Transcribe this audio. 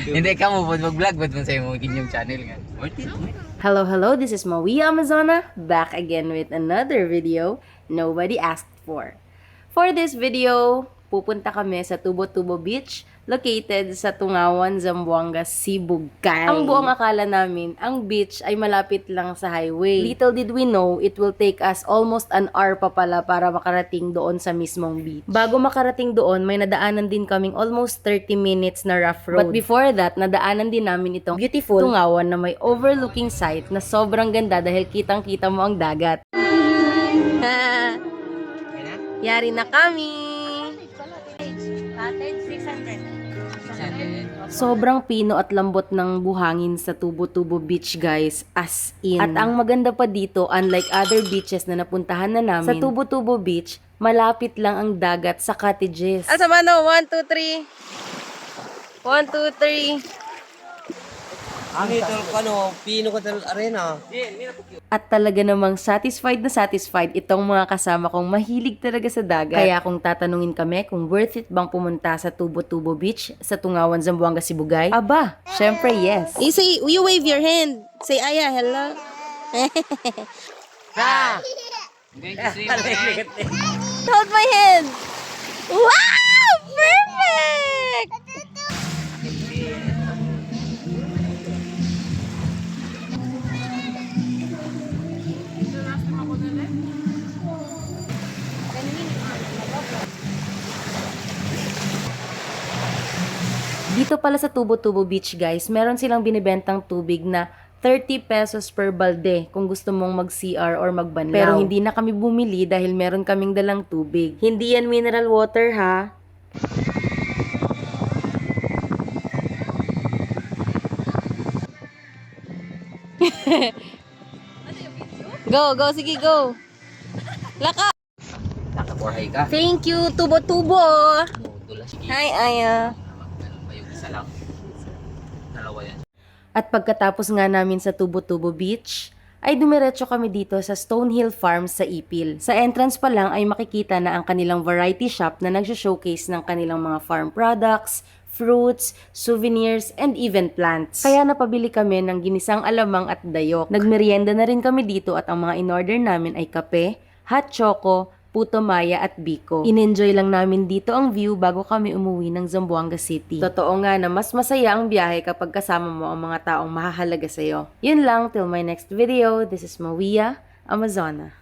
Hindi ka mo mag-vlog ba't mo sa'yo mo inyong channel nga. Worth it. Hello, this is Mawia Amazona, back again with another video nobody asked for. For this video, pupunta kami sa Tubo-Tubo Beach, located sa Tungawan, Zamboanga, Sibugay. Ang buong akala namin, ang beach ay malapit lang sa highway. Little did we know, it will take us almost an hour pa pala para makarating doon sa mismong beach. Bago makarating doon, may nadaanan din kaming almost 30 minutes na rough road. But before that, nadaanan din namin itong beautiful Tungawan na may overlooking sight na sobrang ganda dahil kitang-kita mo ang dagat. Yari na kami! Sobrang pino at lambot ng buhangin sa Tubo-Tubo Beach, guys, as in. At ang maganda pa dito, unlike other beaches na napuntahan na namin, sa Tubo-Tubo Beach, malapit lang ang dagat sa cottages. Asa ba no? 1, 2, 3. 1, 2, 3. Ang ito, pino ko tal arena. At talaga namang satisfied na satisfied itong mga kasama kong mahilig talaga sa dagat. Kaya kung tatanungin kami kung worth it bang pumunta sa Tubo-Tubo Beach sa Tungawan, Zamboanga, Sibugay, aba, syempre yes. You wave your hand. Say Aya, hello. Ha! Hold my hand. Wow! Perfect! Dito pala sa Tubo-Tubo Beach, guys, meron silang binibentang tubig na 30 pesos per balde kung gusto mong mag-CR or magbanlaw. Pero hindi na kami bumili dahil meron kaming dalang tubig. Hindi yan mineral water, ha? Go, sige, go. Laka! Nakaporhay ka. Thank you, Tubo-Tubo. Dulas. Hi, Aya. Yung isa lang. Dalawa yan. At pagkatapos nga namin sa Tubo-Tubo Beach, ay dumiretso kami dito sa Stonehill Farms sa Ipil. Sa entrance pa lang ay makikita na ang kanilang variety shop na nag-showcase ng kanilang mga farm products, fruits, souvenirs, and even plants. Kaya napabili kami ng ginisang alamang at dayok. Nagmerienda na rin kami dito at ang mga in-order namin ay kape, hot choco, puto maya at biko. In-enjoy lang namin dito ang view bago kami umuwi ng Zamboanga City. Totoo nga na mas masaya ang biyahe kapag kasama mo ang mga taong mahahalaga sa'yo. Yun lang, till my next video. This is Mawia Amazona.